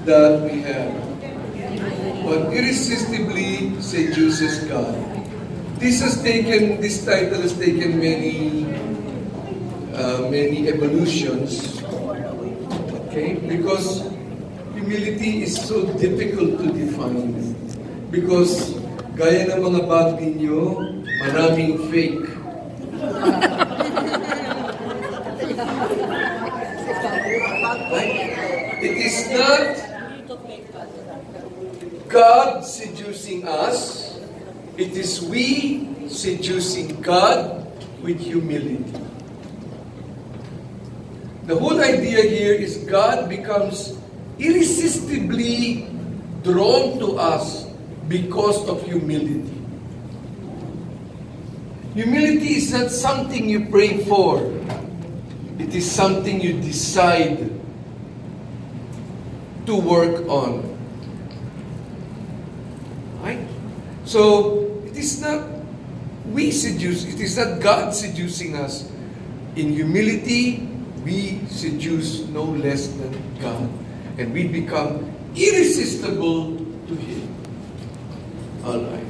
that we have. What irresistibly seduces God. This title has taken many evolutions. Okay, because humility is so difficult to define. Because gaya ng mga bag ninyo, maraming fake. It is not God seducing us. It is we seducing God with humility. The whole idea here is God becomes irresistibly drawn to us because of humility. Humility is not something you pray for. It is something you decide to work on. Right? So, it is not we seduce, it is not God seducing us. In humility, we seduce no less than God. And we become irresistible to Him. Alright.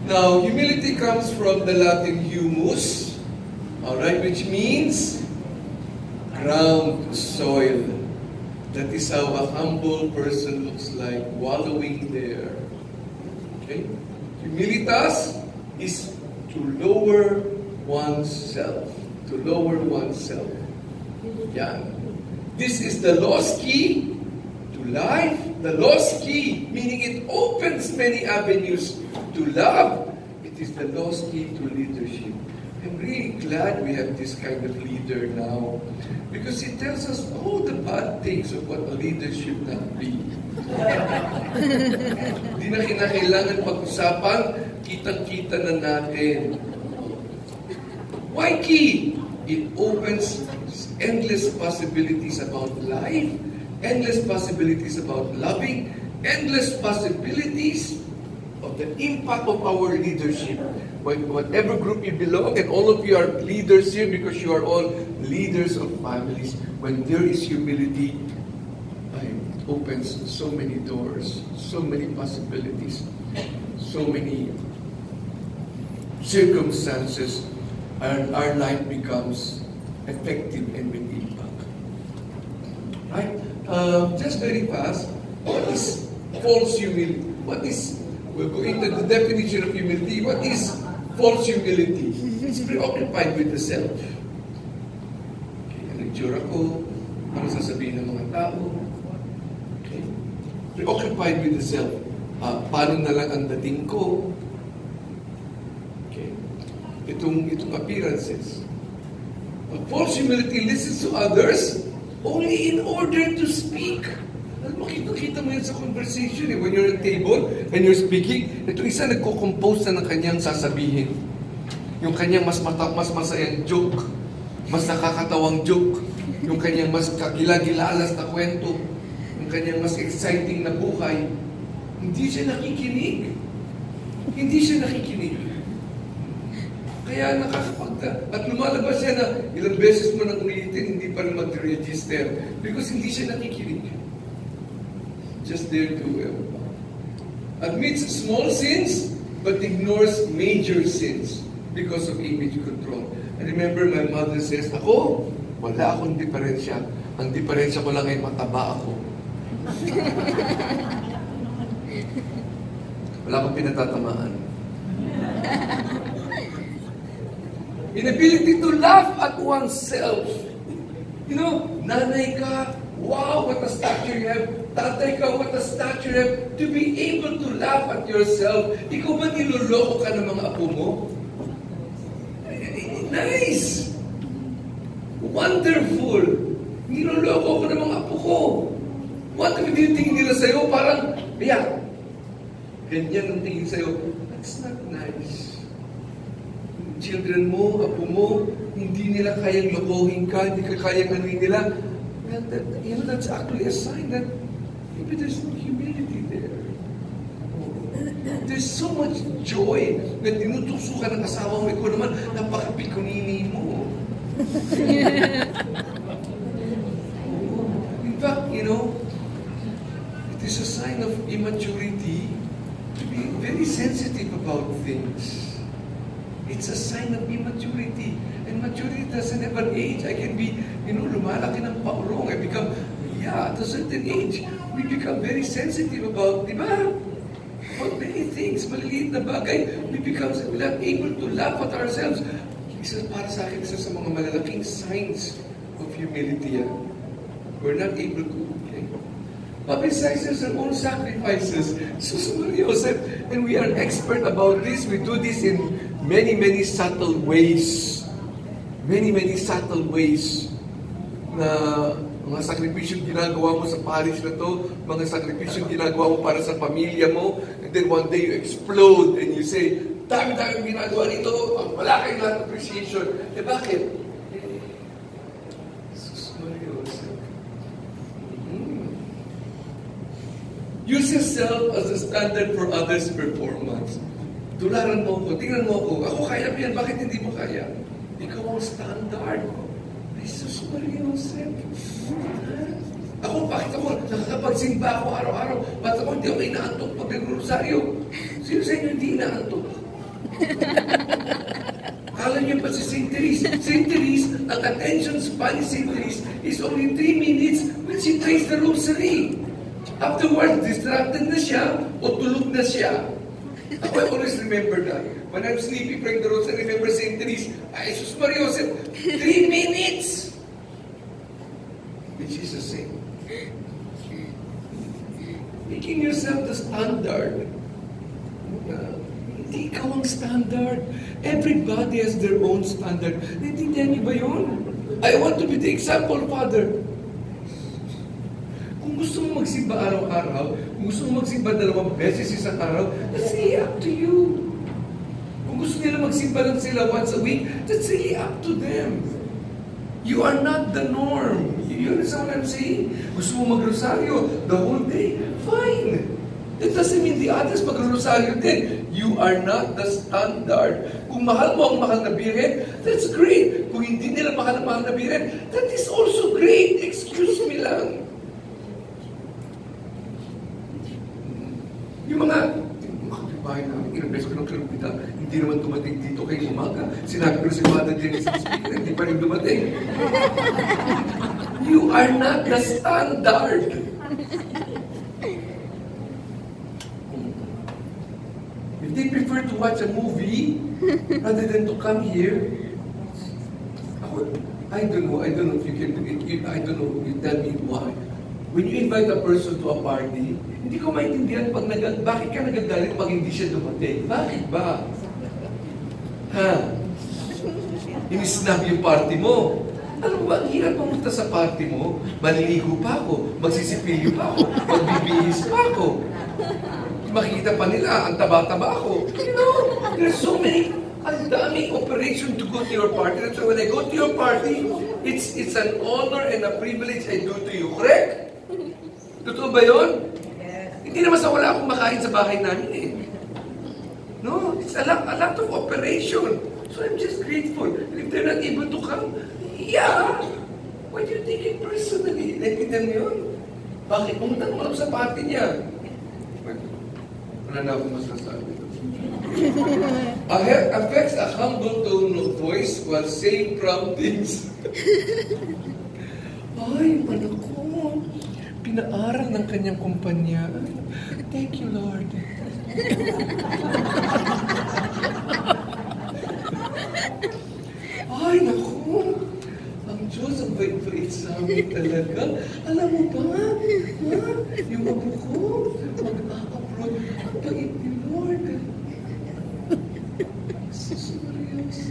Now, humility comes from the Latin humus, alright, which means ground, soil. That is how a humble person looks like, wallowing there. Okay? Humilitas is to lower oneself. To lower oneself. Yan. This is the lost key to life. The lost key, meaning it opens many avenues to love. It is the lost key to leadership. I'm really glad we have this kind of leader now, because it tells us all the bad things of what a leader should not be. Hindi na kinakailangan pag-usapan, kitang-kita na natin. Why key? It opens endless possibilities about life, endless possibilities about loving, endless possibilities of the impact of our leadership. Whatever group you belong, and all of you are leaders here because you are all leaders of families. When there is humility, it opens so many doors, so many possibilities, so many circumstances, and our life becomes effective and with impact. Right? Just very fast, what is false humility? We'll go into the definition of humility. What is false humility? It's preoccupied with the self. Okay, ang itsura ko, ano sasabihin ng mga tao? Okay. Preoccupied with the self. Paano na lang ang dating ko? Okay. Itong appearances. False humility listens to others only in order to speak. Makita mo yan sa conversation when you're at table and you're speaking. Ito isa nagko-compose na ng kanyang sasabihin. Yung kanyang mas masayang joke, mas nakakatawang joke, yung kanyang mas kagila-gilalas na kwento, yung kanyang mas exciting na buhay. Hindi siya nakikinig. Hindi siya nakikinig. Kaya at lumalabas siya na ilang beses mo nang ulitin, hindi pa rin mag-register because hindi siya nakikinig. Just there to admits small sins but ignores major sins because of image control. I remember my mother says, ako, wala akong diferensya. Ang diferensya ko lang ay mataba ako. Wala akong pinatatamaan. Inability to laugh at oneself. You know, nanay ka, wow, what a stature you have. Tatay ka, what a stature you have. To be able to laugh at yourself. Ikaw ba niloloko ka ng mga apo mo? Nice! Wonderful! Niloloko ko ng mga apo ko. Wonderful! Tingin nila sa'yo, parang, yeah. Ganyan ang tingin sa'yo. That's not nice. Children mo, apo mo, hindi nila kayang lokohin ka, hindi ka kayang anuin nila. Well, that's actually a sign that maybe there's no humility there. There's so much joy na tinutukso ka ng asawa mo. Ikaw naman, napaka-pikunini mo. In fact, is a sign of immaturity to be very sensitive about things. It's a sign of immaturity. And maturity doesn't have an age. I can be, lumalaki ng paurong. I become, at a certain age, we become very sensitive about, di ba? About many things, maliliit na bagay, we're not able to laugh at ourselves. Para sa akin, isa sa mga malalaking signs of humility yan. We're not able to, publicizes our own sacrifices. And we are expert about this. We do this in many, many subtle ways. Many, many subtle ways na mga sakripisyong ginagawa mo sa parish na to, mga sakripisyong ginagawa mo para sa pamilya mo, and then one day you explode and you say, dami-dami ginagawa nito, wala kayong lahat appreciation. Bakit? Use yourself as a standard for others' performance. Tularan mo ako, tingnan mo ako, ako kaya mo yan, bakit hindi mo kaya? Ikaw ang standard. Jesus Maria Joseph. Ako, bakit ako nakakapagsimba ako araw-araw? Bakit ako hindi ako inaantok pag nag-rosaryo? Sino sa inyo hindi inaantok? Alam niyo pa si St. Therese? St. Therese, ang attention span ni St. Therese is only 3 minutes when she prays the rosary. Afterwards, distracted na siya o tulog na siya. I always remember that. When I'm sleepy praying the rosary, I remember St. Therese. Ay, Jesus Maria Joseph, 3 minutes! Which is the same. Making yourself the standard. Hindi ikaw ang standard. Everybody has their own standard. Naintindihan niyo ba yun? I want to be the example, Father. Kung gusto mo magsimba araw-araw, kung gusto mo magsimba 2 beses isang araw, that's really up to you. Kung gusto nila magsimba lang sila once a week, that's really up to them. You are not the norm. You understand what I'm saying? Gusto mo magrosaryo the whole day? Fine. That doesn't mean the others magrosaryo din. You are not the standard. Kung mahal mo ang mahal na birhen, that's great. Kung hindi nila mahal ang mahal na birhen, that is also great. Excuse me lang. Yung mga kapitbahay namin, ilang beses ko ng kalupita, hindi naman tumating dito kay umaga. Sinabi ko si Father Genesis, hindi pa rin dumating. You are not the standard. If they prefer to watch a movie rather than to come here, I don't know if you can do it. I don't know, you tell me why. When you invite a person to a party, hindi ko maintindihan bakit ka nagagalit pag hindi siya dumating? Bakit ba? Ha? Inisnab yung party mo. Ano ba? Ang hirap pumunta sa party mo. Maliligo pa ako. Magsisipilyo pa ako. Magbibihis pa ako. Makikita pa nila, ang taba-taba ako. There's so many, ang daming operation to go to your party. So when I go to your party, it's an honor and a privilege I do to you. Correct? Totoo ba yun? Yes. Hindi naman sa wala akong makain sa bahay namin eh. No, it's a lot of operation. So I'm just grateful. And if they're not able to come, why do you take it personally? Naintindihan mo yun? Bakit? Pumunta naman sa party niya. Wala na akong masasabi. Affects a humble tone of voice while saying proud things. Ay, anak ko. Pinaaral ng kanyang kumpanya. Thank you, Lord. Ay, naku. Ang Diyos ang bait-bait sa amin talaga. Alam mo ba? Yung abo ko, mag-a-abroad. Ang bait ni Lord. Seryoso.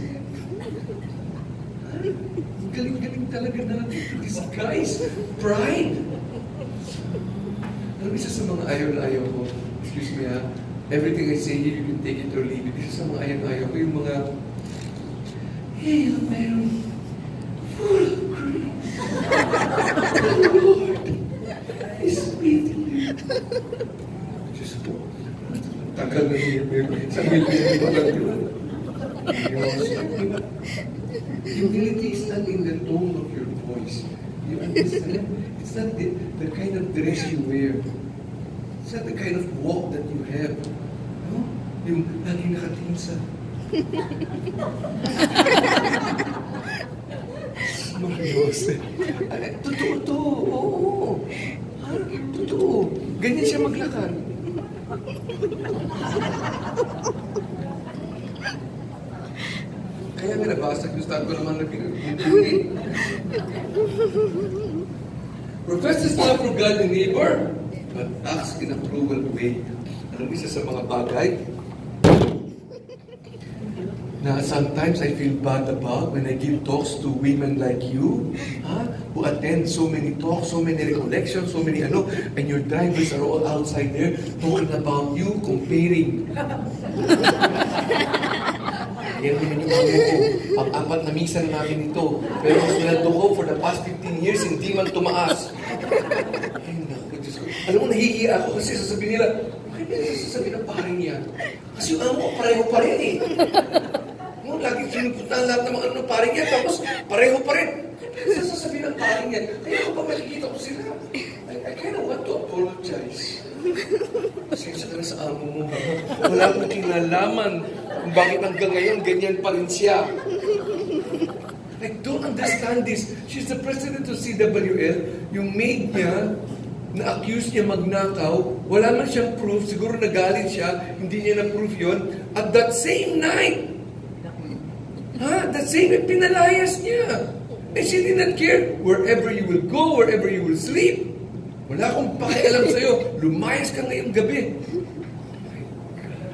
Ang galing-galing talaga natin to disguise pride. Ano isa sa mga ayaw na ayaw ko? Excuse me ha. Everything I say here, you can take it or leave it. Isa sa mga ayaw na ayaw ko, yung mga Hail Mary, full of grace. The Lord is with you. Diyos po. Tagal na Hail Mary. Sa Mary pa lang yun. Humility is not in the tone of your voice. You understand? It's not the kind of dress you wear. Is that the kind of walk that you have? No? Yung laging nakatingin sa... Mariose. Totoo to. Oo. Totoo. Ganyan siya maglakad. Kaya nga nabasag yung stand ko naman na pinag-ibig. Professes love for God and neighbor, but acts in a cruel way. Alam mo, isa sa mga bagay na sometimes I feel bad about when I give talks to women like you, who attend so many talks, so many recollections, so many and your drivers are all outside there talking about you, comparing. Yan naman yung amo ko. Pang-apat na misa na namin ito. Pero ang sweldo ko for the past 15 years, hindi man tumaas. Ay, naku, Diyos ko. Alam mo, nahihiya ako kasi sasabihin nila, bakit nila sasabihin ng paring yan? Kasi yung amo ko, pareho pa rin eh. Lagi sinupuntahan lahat ng mga paring yan, tapos pareho pa rin. Bakit sasabihin ng paring yan? Kaya ako pa makikita ko sila. I kind of want to apologize. Pasensya ka na sa amo mo. Wala akong kinalaman kung bakit hanggang ngayon ganyan pa rin siya. I don't understand this. She's the president of CWL. Yung maid niya, na-accuse niya magnakaw, wala man siyang proof, siguro nagalit siya, hindi niya na-proof yun. At that same night, that same night, pinalayas niya. And she did not care. Wherever you will go, wherever you will sleep, wala akong pakialam sa'yo. Lumayas ka ngayong gabi. Oh my God.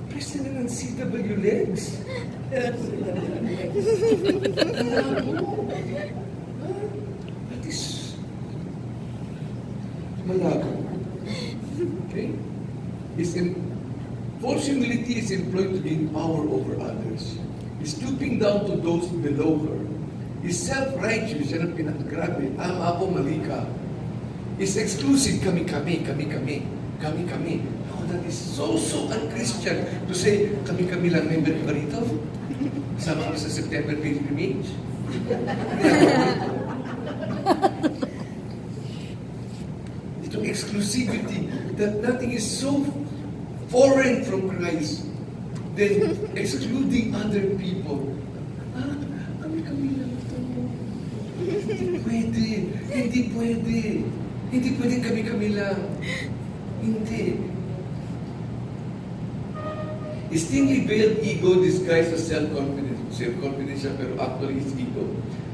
President ng CW legs. That is malago. Okay? False humility is employed to gain power over others. Is stooping down to those below her. Is self-righteous. Yan ang pinakagrabe. Tama ako, mali ka. Is exclusive, kami. Oh, that is so un-Christian to say, kami lang, member ba rito? Kasama kami sa September pilgrimage. Itong exclusivity, that nothing is so foreign from Christ than excluding other people. Kami lang ito. Hindi pwede. Hindi pwedeng kami lang. Hindi. His thinly veiled ego disguised as self-confidence. Self-confidence siya, pero actually his ego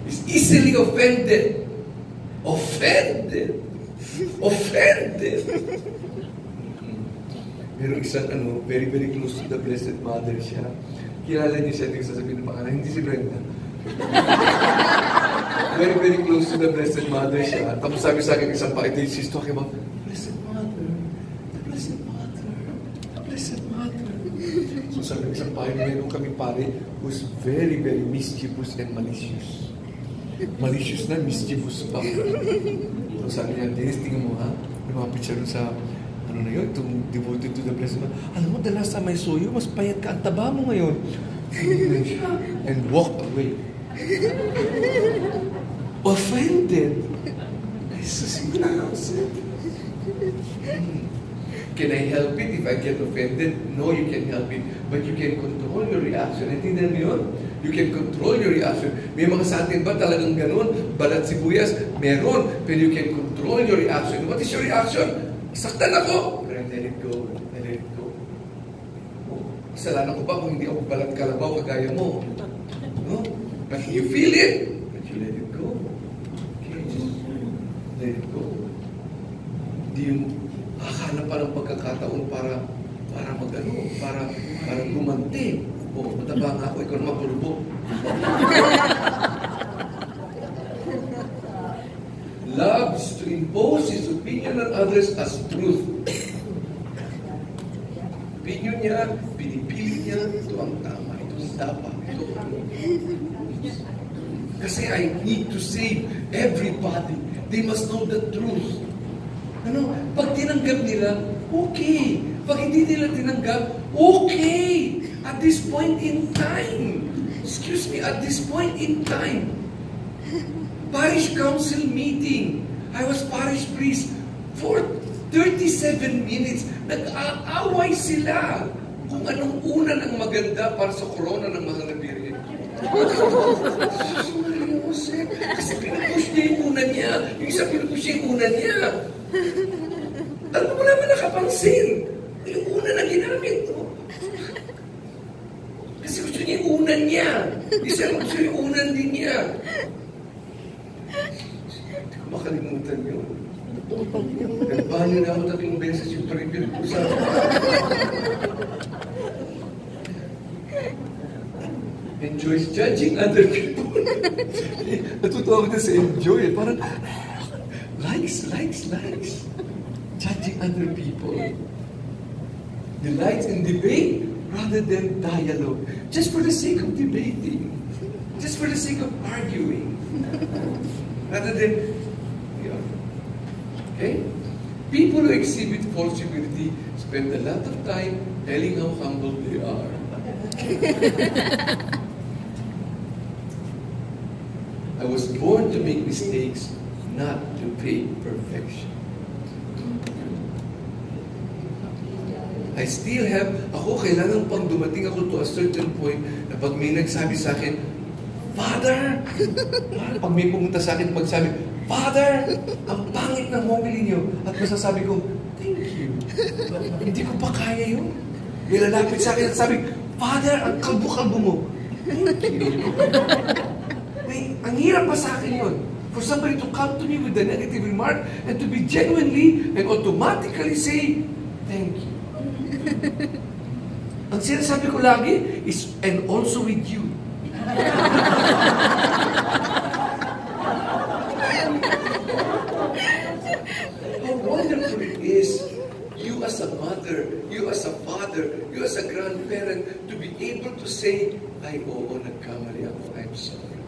is easily offended. Offended. Pero isang very, very close to the Blessed Mother siya. Kilala niyo siya, hindi ko sasabihin ng pangalan. Hindi si Brenda. Very, very close to the Blessed Mother siya. Tapos sabi sa akin isang pakita, she's talking about, Blessed Mother, the Blessed Mother, the Blessed Mother. So sabi isang pakita, meron kami pare who's very, very mischievous and malicious. Malicious na, mischievous pa. So sabi niya, Dennis, tingnan mo ha, lumapit siya sa, na yun, itong devoted to the Blessed Mother. Alam mo, the last time I saw you, mas payat ka, ang taba mo ngayon. And walked away. Offended. Jesus, can I help it if I get offended? No, you can help it. But you can control your reaction. Naintindihan mo yun? You can control your reaction. May mga sa atin ba talagang ganun? Balat sibuyas? Meron. Pero you can control your reaction. What is your reaction? Saktan ako. Let it go. Let it go. Kasalanan ko ba kung hindi ako balat kalabaw kagaya mo? No? But you feel it. But you let it go. Okay, just let it go. Hindi yung akala pa ng pagkakataon para gumanti. O, mataba nga ako, ikaw naman pulbo. Loves to impose his opinion on others as truth. Opinion niya, pinipili niya, ito ang tama, ito ang dapat, ito ang... Kasi I need to save everybody. They must know the truth. Pag tinanggap nila, okay. Pag hindi nila tinanggap, okay. At this point in time, excuse me, at this point in time, Parish Council meeting, I was parish priest for 37 minutes, nag-aaway sila kung anong una ng maganda para sa corona ng mahal na period. Kasi pinupush niya yung una niya. Yung isa pinupush niya yung una niya. Alam mo naman nakapansin. Yung una na ginamit. Kasi gusto niya yung unan niya. Isa gusto yung unan din niya. Makalimutan niyo. Nagbanyo na ako 3 beses yung pinag-usapan. Enjoys judging other people. Natutuwa ko na sa enjoy. Parang, likes. Judging other people. Delights in debate rather than dialogue. Just for the sake of debating. Just for the sake of arguing. Rather than, okay? People who exhibit false humility spend a lot of time telling how humble they are. I was born to make mistakes, not to fake perfection. I still have, kailangan pang dumating ako to a certain point na pag may nagsabi sa akin, Father! Pag may pumunta sa akin, magsabi, Father! Ang pangit ng homily niyo. At masasabi ko, thank you. Hindi ko pa kaya yun. May lalapit sa akin at sabi, Father, ang kalbo-kalbo mo. Thank you. Ang hirap pa sa akin yun. For somebody to come to me with a negative remark and to be genuinely and automatically say, thank you. Ang sinasabi ko lagi is, and also with you. How wonderful it is, you as a mother, you as a father, you as a grandparent, to be able to say, ay, oo, nagkamali ako, I'm sorry.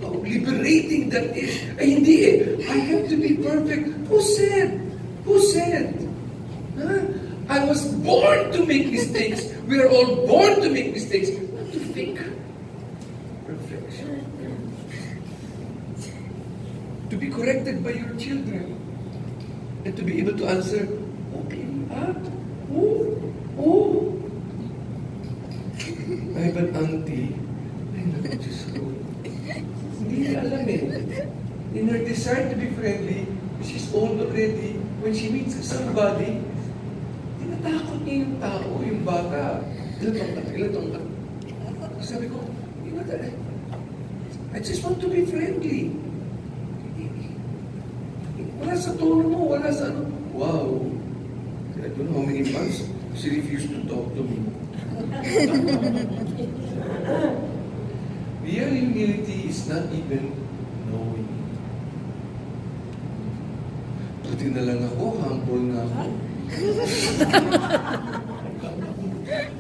How liberating that is. Ay, hindi eh. I have to be perfect. Who said? Who said? Huh? I was born to make mistakes. We are all born to make mistakes. Not to fake perfection. To be corrected by your children. And to be able to answer, okay, oh. I have an auntie. Ay, naku, Diyos ko. Hindi niya alam eh. In her desire to be friendly, she's old already. When she meets somebody, tinatakot niya yung tao, yung bata. Ilan taong ka? Sabi ko, I just want to be friendly. Wala sa tono mo, wala sa ano. Wow. I don't know how many months she refused to talk to me. Real humility is not even knowing. Buti na lang ako, humble na ako.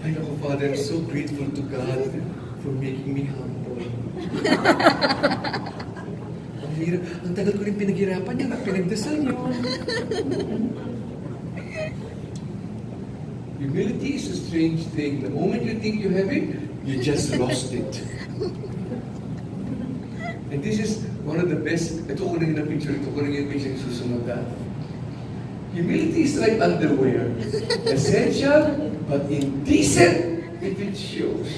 Ay naku, Father, I'm so grateful to God for making me humble. Ang tagal ko rin pinaghirapan niya, pinagdasal niyo. Humility is a strange thing. The moment you think you have it, you just lost it. And this is one of the best. Ito ko rin yung picture. Ito ko rin yung picture yung susunod na. Humility is like underwear. Essential, but indecent if it shows.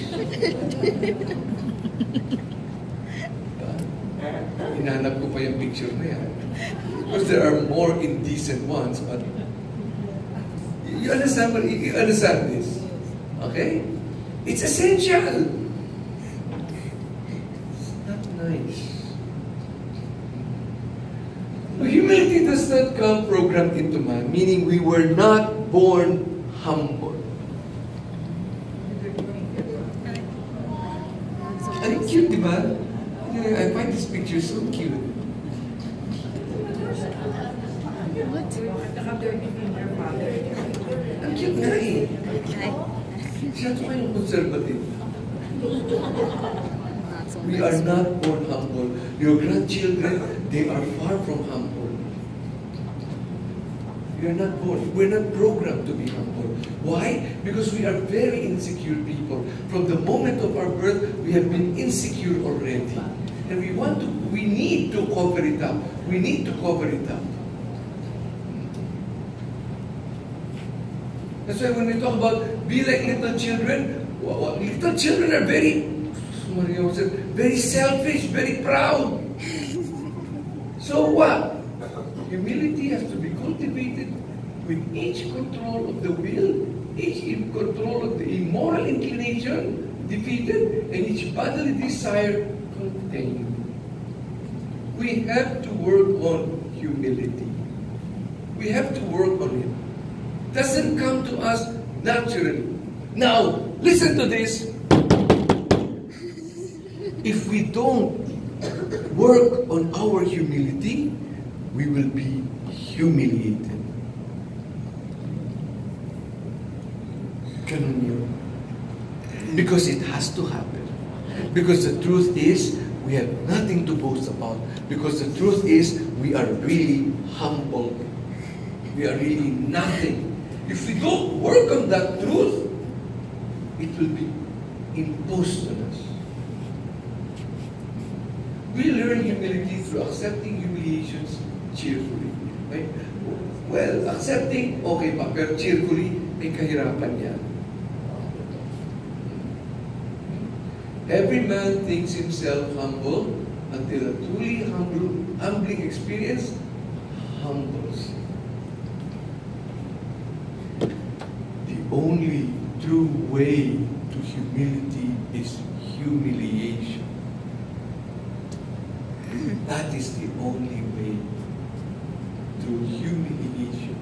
Hinanap ko pa yung picture na yan. Because there are more indecent ones, but you understand this? Okay? It's essential. Nice. Humility does not come programmed into man, meaning we were not born humble. Ang cute, di ba? I find this picture so cute. Ang cute nga eh. Siya ito kayong conservative. We are not born humble. Your grandchildren, they are far from humble. We are not born. We're not programmed to be humble. Why? Because we are very insecure people. From the moment of our birth, we have been insecure already. And we need to cover it up. We need to cover it up. That's why when we talk about be like little children are very, Mario said, very selfish, very proud. So what? Humility has to be cultivated with each control of the will, each in control of the immoral inclination defeated, and each bodily desire contained. We have to work on humility. We have to work on it. It doesn't come to us naturally. Now, listen to this. If we don't work on our humility, we will be humiliated. Ganun yun. Because it has to happen. Because the truth is, we have nothing to boast about. Because the truth is, we are really humble. We are really nothing. If we don't work on that truth, it will be imposed on us. We learn humility through accepting humiliations cheerfully. Right? Well, accepting, okay pa, pero cheerfully, may kahirapan yan. Every man thinks himself humble until a truly humbling experience humbles. The only true way to humility is humiliation. That is the only way, through humiliation.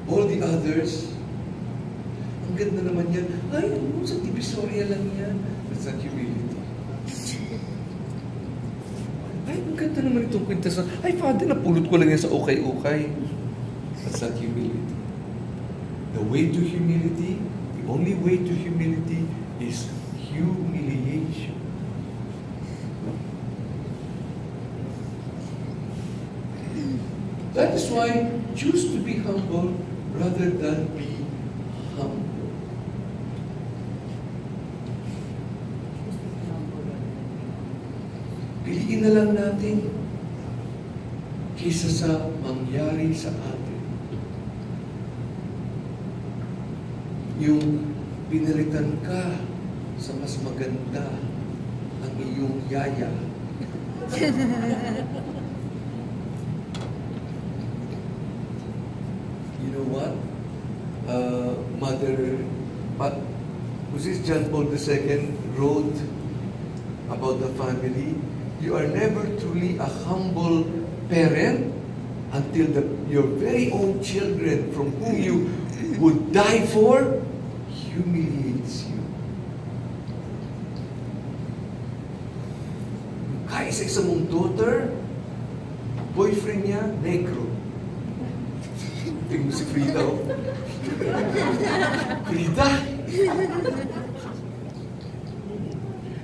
All the others, ang ganda naman yan, ay, sa Divisoria lang yan. That's not humility. Ay, ang ganda naman itong kwintasan. Ay, Father, napulot ko lang yan sa ukay-ukay. That's not humility. The way to humility, the only way to humility is humiliation. That is why choose to be humble rather than be humble. Piliin na lang natin kaysa sa mangyari sa atin. Yung pinalitan ka sa mas maganda ang iyong yaya. You know what? Was this John Paul II wrote about the family? You are never truly a humble parent until your very own children from whom you would die for humiliates you. Kaisa isa mong daughter, boyfriend niya, negro. Tingnan mo si Frida. Frida!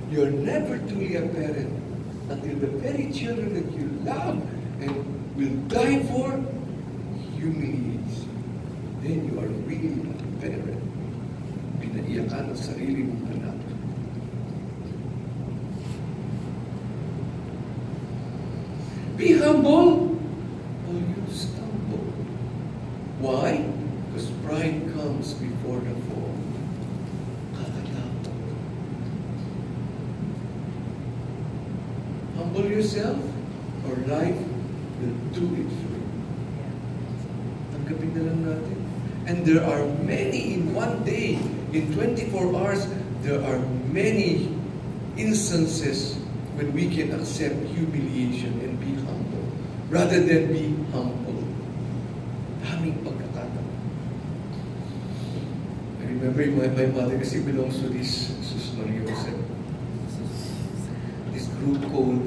You're never truly a parent until the very children that you love and will die for humiliates you. Then you are really a parent. Pinaiyakan ang sarili mong anak. Be humble or you stumble. Why? Because pride comes before the fall. Kakatakot. Humble yourself or life will do it for you. Tanggapin na lang natin. And there are many in one day, in 24 hours, there are many instances when we can accept humiliation and be humble, rather than be humble. Daming pagkakataon. I remember my mother kasi belongs to this group called,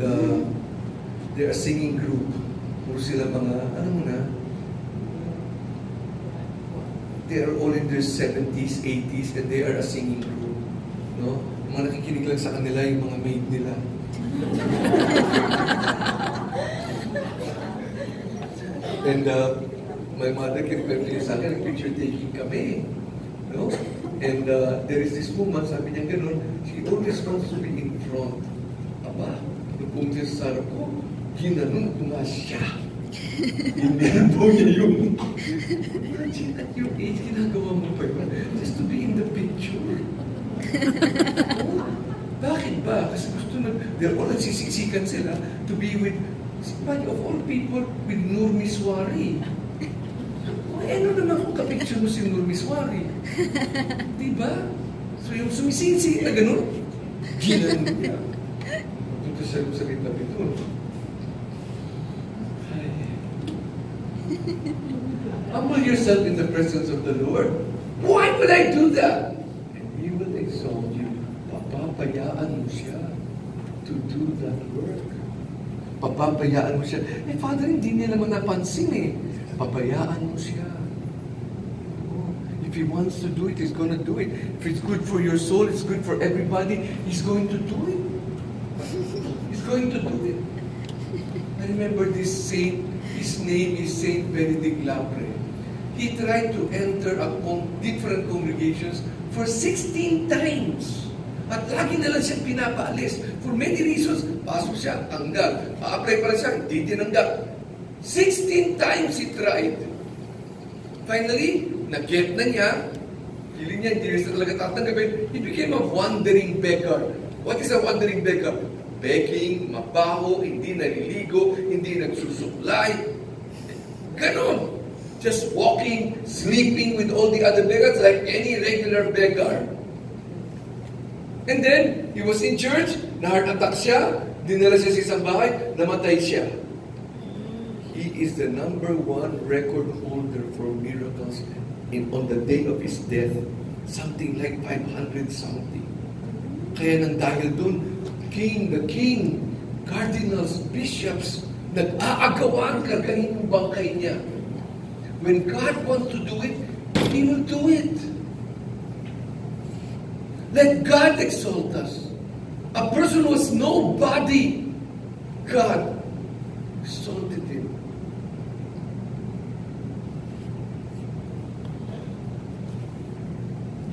they're a singing group. Puro sila mga, ano mo na, they are all in their 70s, 80s, and they are a singing group. No? Mga nakikinig lang sa kanila, yung mga maid nila. And my mother kept telling sa akin, picture taking kami. No? And there is this woman, sabi niya gano'n, she always wants to be in front. Aba, nung pumunta sa sarap ko, ginanon ko nga siya. Hindi po niya yung... Imagine at your age, ginagawa mo pa yun. Just to be in the picture. Oh, bakit ba? Kasi gusto na... They're all nagsisiksikan sila to be with... Somebody of all people with Nur Miswari. Ano naman kung kapicture mo si Nur Miswari? Diba? So yung sumisinsi na gano'n, ginano niya. Dito siya sa kitabi doon. Humble yourself in the presence of the Lord. Why would I do that? And He will exalt you. Papapayaan mo siya to do that work. Papapayaan mo siya. Eh, Father, hindi niya naman napansin eh. Papayaan mo siya. If He wants to do it, He's going to do it. If it's good for your soul, it's good for everybody, He's going to do it. He's going to do it. I remember this saint, his name is Saint Benedict Lapre. He tried to enter different congregations for 16 times. At lagi na lang siyang pinapaalis. For many reasons, pasok siya, tanggal. Pa-apply pa lang siya, hindi tinanggap. 16 times he tried. Finally, na-get na niya, feeling niya, hindi rin siya talaga tatanggapin, he became a wandering beggar. What is a wandering beggar? Begging, mabaho, hindi naliligo, hindi nagsusuklay. Ganon. Just walking, sleeping with all the other beggars like any regular beggar. And then, he was in church, na-heart attack siya, dinala siya sa isang bahay, namatay siya. He is the #1 record holder for miracles on the day of his death. Something like 500 something. Kaya nang dahil dun, the king, cardinals, bishops, nag-aagawan kargahin yung bangkay niya. When God wants to do it, He will do it. Let God exalt us. A person who was nobody, God exalted him.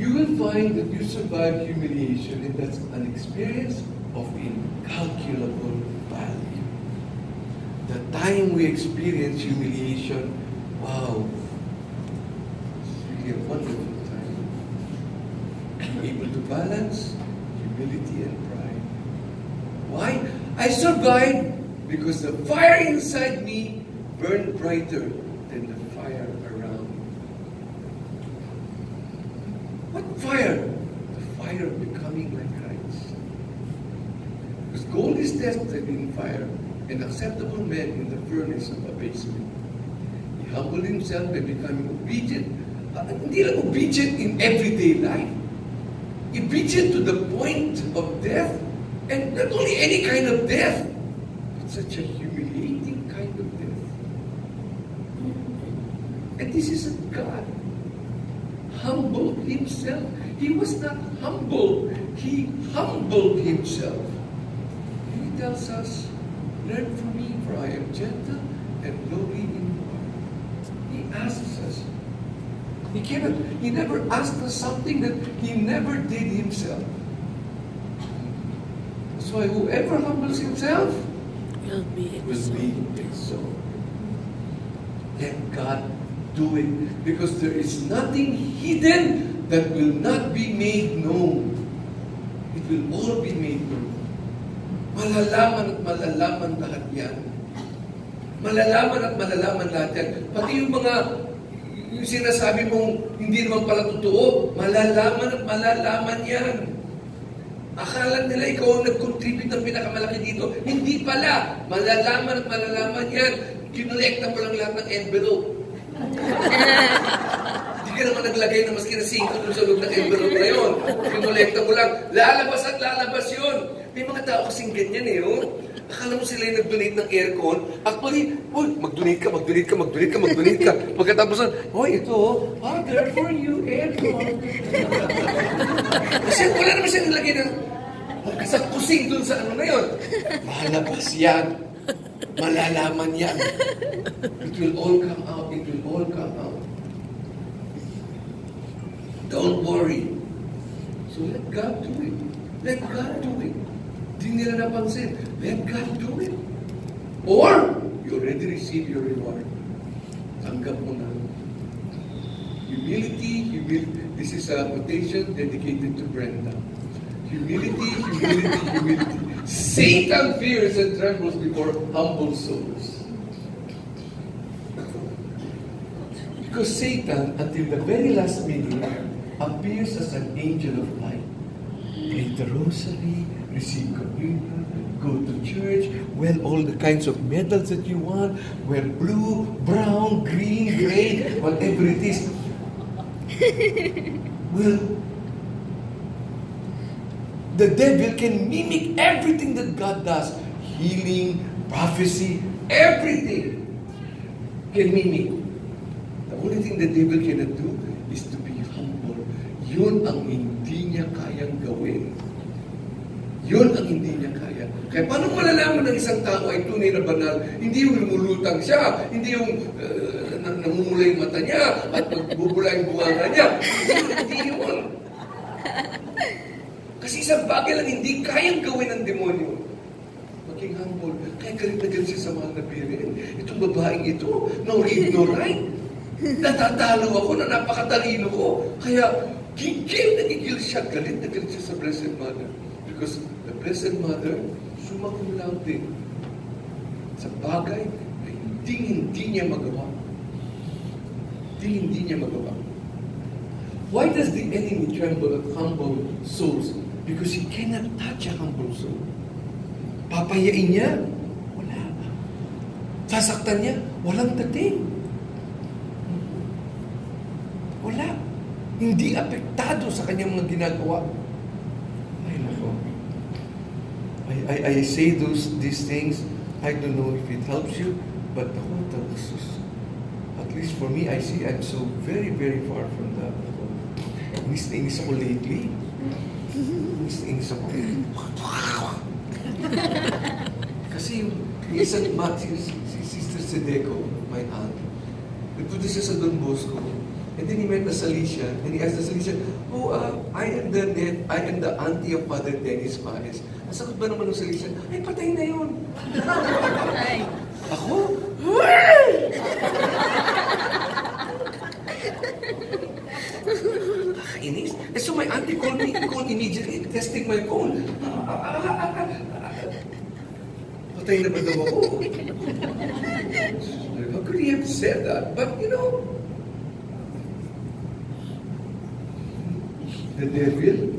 You will find that you survive humiliation, and that's an experience of incalculable value. The time we experience humiliation, wow, it's really a wonderful time. Able to balance humility and pride. Why? I survived because the fire inside me burned brighter than the fire around me. What fire? The fire of becoming like Christ. Because gold is tested in fire, and acceptable men in the furnace of abasement. He humbled himself by becoming obedient. Hindi lang obedient in everyday life. Obedient to the point of death, and not only any kind of death, but such a humiliating kind of death. And this is a God humbled himself. He was not humble. He humbled himself. And he tells us, learn from me, for I am gentle and lowly in heart. He asks us. He never asked us something that he never did himself. That's why whoever humbles himself will be exalted. Let God do it, because there is nothing hidden that will not be made known. It will all be made known. Malalaman at malalaman lahat yan. Malalaman at malalaman lahat yan. Pati yung sinasabi mong hindi naman pala totoo, malalaman at malalaman yan. Akala nila ikaw ang nag-contribute ng pinakamalaki dito. Hindi pala. Malalaman at malalaman yan. Kinolekta mo lang lahat ng envelope. Hindi ka naman naglagay na maski na 5 dun sa loob ng envelope na yun. Kinolekta mo lang. Lalabas at lalabas yun. May mga tao kasing ganyan eh, oh. Akala mo sila yung nag-donate ng aircon. Actually, mag-donate ka. Pagkatapos na, ito, there for you, aircon. Kasi wala naman siya nilagay na sa kusing dun sa ano na yun. Malabas yan. Malalaman yan. It will all come out. It will all come out. Don't worry. So let God do it. Let God do it. Di nila napansin. Let God do it. Or, you already already received your reward. Tanggap mo na. Humility. This is a quotation dedicated to Brenda. Humility. Satan fears and trembles before humble souls. Because Satan, until the very last minute, appears as an angel of light. Pray the rosary, receive communion, go to church, wear all the kinds of medals that you want, wear blue, brown, green, gray, whatever it is. Well, the devil can mimic everything that God does. Healing, prophecy, everything can mimic. The only thing the devil cannot do is to be humble. Yun ang hindi niya kayang gawin. Yun ang hindi niya kaya. Kaya paano malalaman ng isang tao ay tunay na banal? Hindi yung lumulutang siya, hindi yung namumula yung mata niya at magbubula yung bunganga niya. Hindi yun. Kasi isang bagay lang hindi kayang gawin ng demonyo. Maging humble. Kaya galit na galit siya sa mga nabirin. Itong babaeng ito, no read, no write. Natatalo ako na napakatalino ko. Kaya gigil siya. Galit na galit siya sa Blessed Mother. Because the Blessed Mother, summa cum laude sa bagay na hindi niya magawa. Hindi niya magawa. Why does the enemy tremble at humble souls? Because he cannot touch a humble soul. Papayain niya? Wala. Sasaktan niya? Walang dating. Wala. Hindi apektado sa kanyang mga ginagawa. Ay, nako. I say these things, I don't know if it helps you, but at least for me, I see I'm so very, very far from that. Inis na inis ako lately. Inis na inis ako. Kasi yung isang si Sister Sedeco, my aunt, nagpunta siya sa Don Bosco. And then he met Alicia, and he asked Alicia, I am the auntie of Father Dennis Paez. Ang sagot ba naman ng Alicia? Ay, patay na yun. Ako? Nakainis. So my auntie called me immediately, testing my phone. Patay na ba daw ako? How could he have said that? But you know, the devil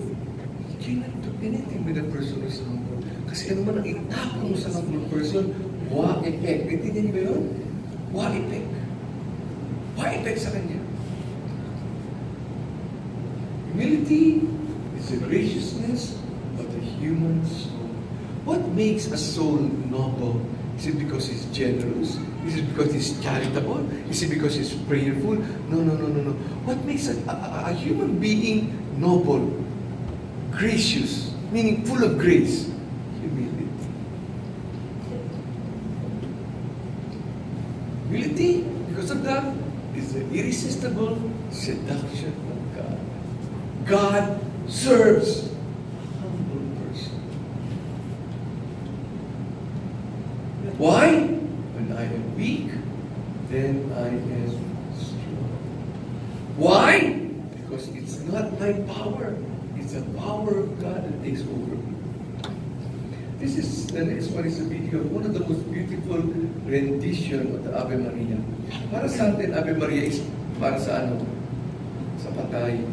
cannot do anything with a person who's humble. Kasi ano man ang itapon mo sa humble person, wa effect. Intindihan niyo ba yun? Wa effect. Wa effect sa kanya. Humility is the graciousness of the human soul. What makes a soul noble? Is it because he's generous? Is it because he's charitable? Is it because he's prayerful? No. What makes a human being noble, gracious, meaning full of grace? Humility. Humility, because of that, is the irresistible seduction of God. God serves a humble person. Why? When I am weak, then I am strong. Why? Because it's not my power. It's the power of God that takes over me. The next one is a video of one of the most beautiful rendition of the Ave Maria. Para sa atin, Ave Maria is para sa ano? Sa patay.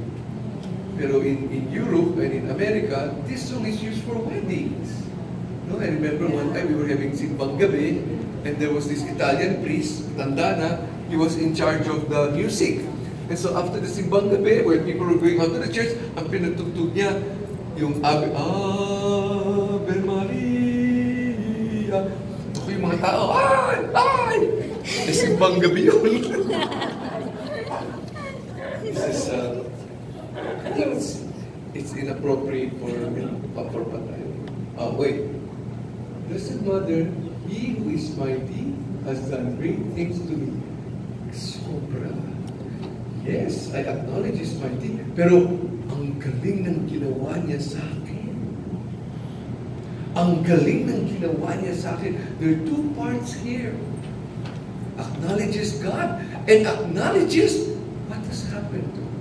Pero in Europe and in America, this song is used for weddings. No, I remember one time we were having simbang gabi, and there was this Italian priest, tanda na, he was in charge of the music. And so after the simbang gabi, when people were going out to the church, ang pinatugtog niya, yung Ave Maria. Ako yung mga tao, ay! Eh, simbang gabi yun. This is, I think it's inappropriate for patay. Wait. Blessed Mother, He who is mighty has done great things to me. Sobra. Yes, I acknowledge He's mighty, pero ang galing ng ginawa niya sa akin. Ang galing ng ginawa niya sa akin. There are two parts here. acknowledges God, and acknowledges what has happened to her.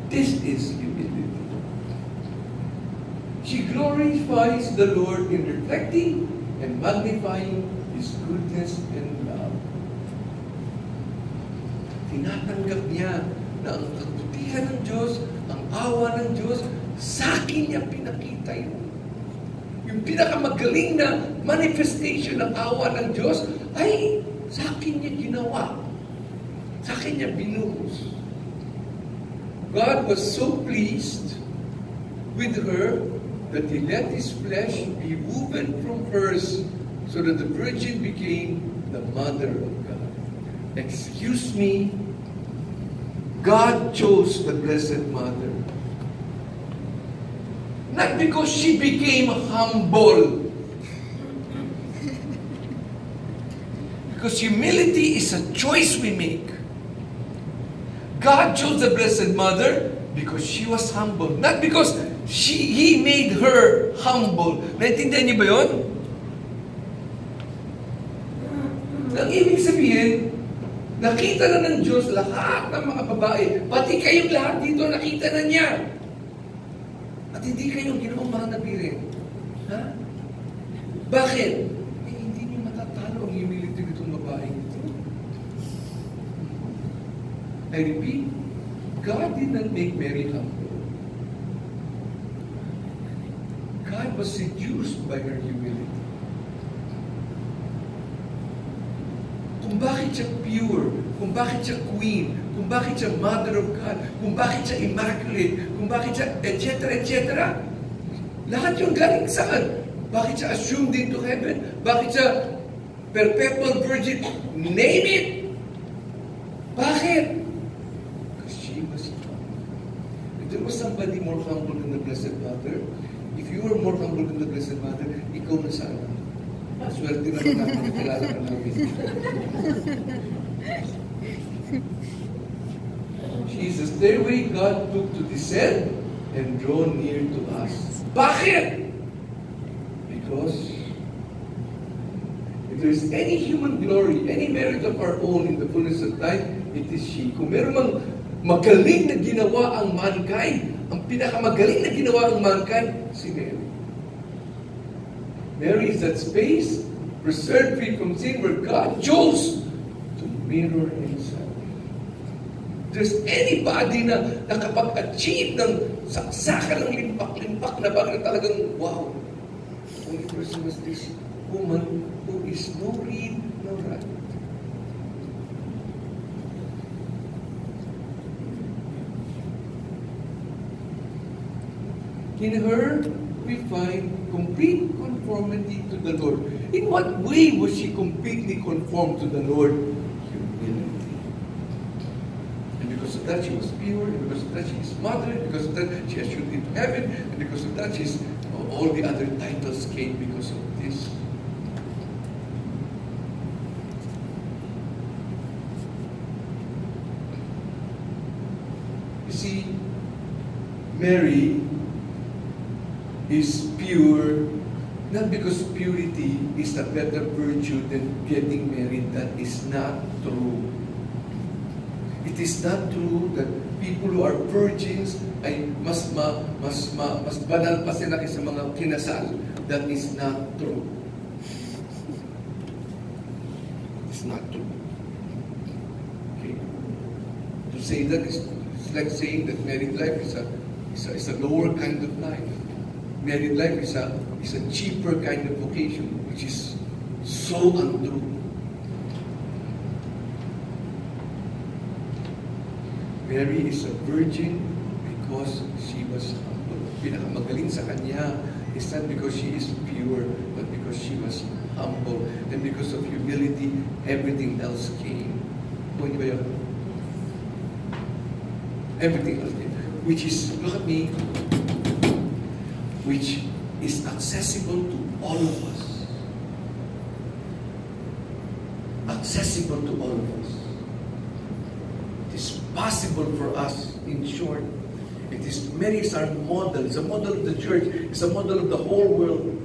This is humility. She glorifies the Lord in reflecting and magnifying His goodness and love. Tinatanggap niya na ang kabutihan ng Diyos, ang awa ng Diyos, sa akin niya pinakita yun. Yung pinakamagaling na manifestation ng awa ng Diyos ay sa akin niya ginawa. Sa akin niya binuhos. God was so pleased with her that He let His flesh be woven from hers so that the virgin became the mother of God. Excuse me, God chose the Blessed Mother. Not because she became humble. Because humility is a choice we make. God chose the Blessed Mother because she was humble. Not because He made her humble. Naintindihan niyo ba yun? Ang ibig sabihin, nakita na ng Diyos lahat ng mga babae. Pati kayong lahat dito nakita na niya. At hindi kayong ginawang mga nabirin. Ha? Bakit? Hindi niyo matatalo ang humility nitong babae ito. I repeat, God did not make Mary humble. God was seduced by her humility. Kung bakit siya pure, kung bakit siya queen, kung bakit siya mother of God, kung bakit siya immaculate, kung bakit siya etc. etc. Lahat yung galing saan? Bakit siya assumed into heaven? Bakit siya perpetual virgin? Name it! Bakit? Because she was humble. If there was somebody more humble than the Blessed Mother, if you were more humble than the Blessed Mother, ikaw na sana. Swerte naman namin na kilala ka namin. She is the stairway God took to descend and draw near to us. Bakit? Because if there is any human glory, any merit of our own in the fullness of time, it is she. Kung meron mang magaling na ginawa ang mankind, ang pinakamagaling na ginawa ang mankind, si Mary. Mary is that space, preserved free from sin, where God chose to mirror Himself. There's anybody na nakapag-achieve ng saksakan ng limpak-limpak na bagay na talagang, wow, only person was this woman who is no reed, no right. In her, we find complete conformity to the Lord. In what way was she completely conformed to the Lord? Humility. And because of that, she was pure. And because of that, she is mother. And because of that, she assured into heaven. And because of that, she's all the other titles came because of this. You see, Mary is pure, not because purity is a better virtue than getting married. That is not true. It is not true that people who are virgins ay mas banal pa sila kaysa mga kinasal. That is not true. It's not true. Okay? To say that is like saying that married life is a lower kind of life. Married life is a cheaper kind of vocation, which is so untrue. Mary is a virgin because she was humble. Pinakamagaling sa kanya is not because she is pure, but because she was humble. And because of humility, everything else came. Kung ba yun? Everything else came. Which is, look at me, which is accessible to all of us. Accessible to all of us. It is possible for us, in short. It is, Mary is our model. It's a model of the church. It's a model of the whole world.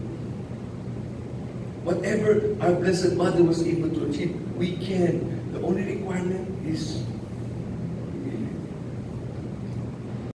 Whatever our Blessed Mother was able to achieve, we can. The only requirement is